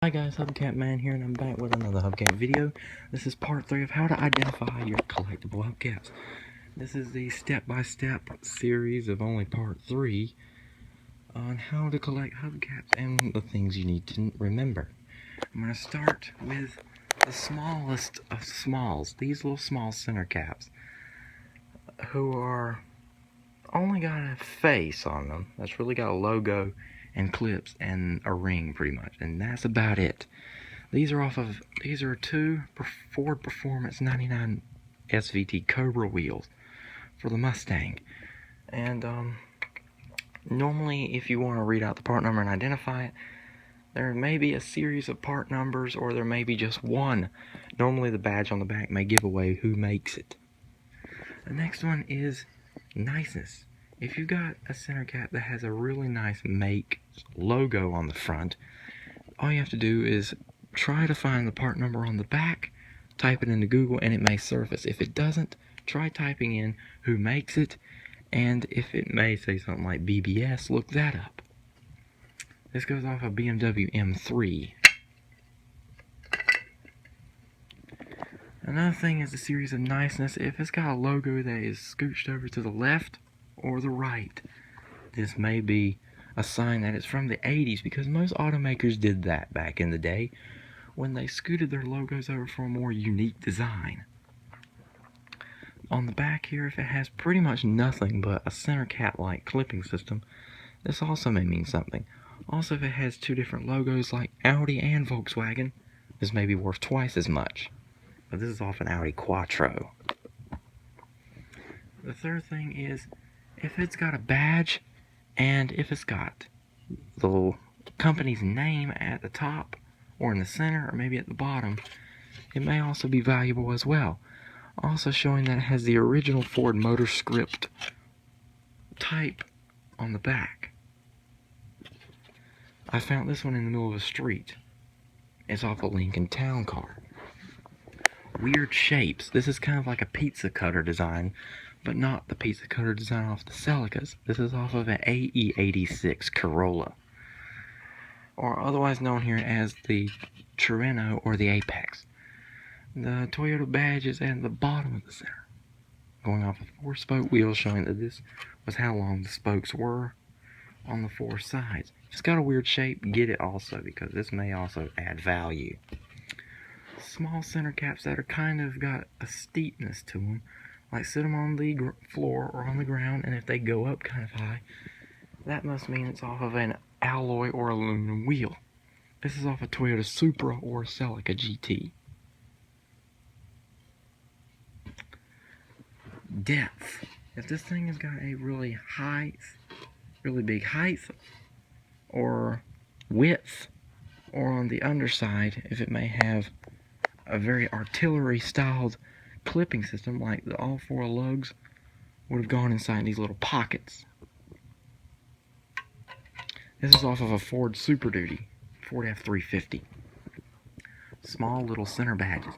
Hi guys, Hubcap Man here, and I'm back with another Hubcap video. This is part 3 of how to identify your collectible hubcaps. This is the step-by-step series of only part 3 on how to collect hubcaps and the things you need to remember. I'm going to start with the smallest of smalls, these little small center caps, who are only got a face on them. That's really got a logo and clips and a ring pretty much, and that's about it. These are two Ford Performance 99 SVT Cobra wheels for the Mustang. And normally if you want to read out the part number and identify it, there may be a series of part numbers, or there may be just one. Normally the badge on the back may give away who makes it. The next one is niceness. If you've got a center cap that has a really nice make logo on the front, all you have to do is try to find the part number on the back, type it into Google, and it may surface. If it doesn't, try typing in who makes it, and if it may say something like BBS, look that up. This goes off a BMW M3. Another thing is the series of niceness. If it's got a logo that is scooched over to the left or the right, this may be a sign that it's from the 80s, because most automakers did that back in the day when they scooted their logos over for a more unique design. On the back here, if it has pretty much nothing but a center cap like clipping system, this also may mean something. Also, if it has two different logos like Audi and Volkswagen, this may be worth twice as much. But this is off an Audi Quattro. The third thing is, if it's got a badge, and if it's got the company's name at the top, or in the center, or maybe at the bottom, it may also be valuable as well. Also showing that it has the original Ford Motor Script type on the back. I found this one in the middle of a street. It's off a Lincoln Town Car. Weird shapes. This is kind of like a pizza cutter design, but not the pizza cutter design off the Celicas. This is off of an AE86 Corolla, or otherwise known here as the Torino or the Apex. The Toyota badge is at the bottom of the center, going off of 4-spoke wheels, showing that this was how long the spokes were on the 4 sides. It's got a weird shape. Get it also, because this may also add value. Small center caps that are kind of got a steepness to them, like sit them on the floor or on the ground, and if they go up kind of high, that must mean it's off of an alloy or aluminum wheel. This is off a Toyota Supra or Celica GT. Depth. If this thing has got a really big height, or width, or on the underside, if it may have a very artillery styled clipping system, like all 4 lugs would have gone inside these little pockets. This is off of a Ford Super Duty, Ford F350. Small little center badges.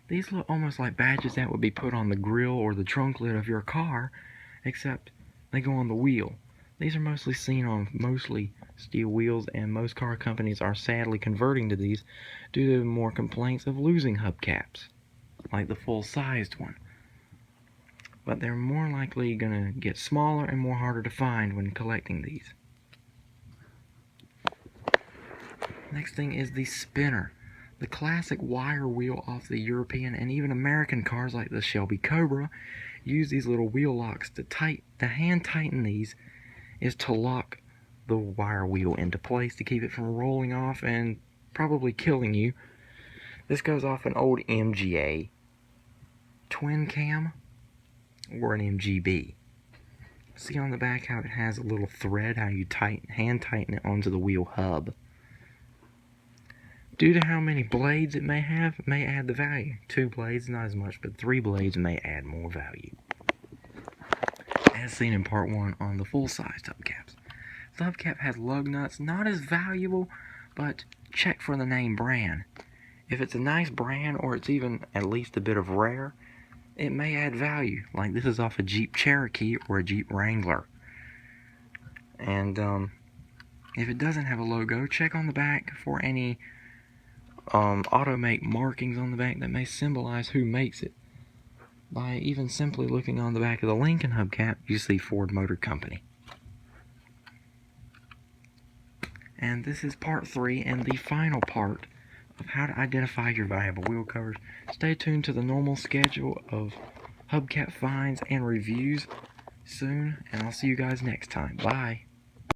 These look almost like badges that would be put on the grill or the trunk lid of your car, except they go on the wheel. These are mostly seen on steel wheels, and most car companies are sadly converting to these due to more complaints of losing hubcaps, like the full-sized one. But they're more likely going to get smaller and more harder to find when collecting these. Next thing is the spinner. The classic wire wheel off the European and even American cars like the Shelby Cobra use these little wheel locks to hand tighten these is to lock the wire wheel into place to keep it from rolling off and probably killing you. This goes off an old MGA twin cam or an MGB. See on the back how it has a little thread, how you hand tighten it onto the wheel hub. Due to how many blades it may have, may add the value. 2 blades, not as much, but 3 blades may add more value. As seen in part 1 on the full-sized hubcaps. The hubcap has lug nuts, not as valuable, but check for the name brand. If it's a nice brand, or it's even at least a bit of rare, it may add value. Like this is off a Jeep Cherokee or a Jeep Wrangler. And if it doesn't have a logo, check on the back for any automake markings on the back that may symbolize who makes it. By even simply looking on the back of the Lincoln hubcap, you see Ford Motor Company. And this is part 3 and the final part of how to identify your valuable wheel covers. Stay tuned to the normal schedule of hubcap finds and reviews soon, and I'll see you guys next time. Bye.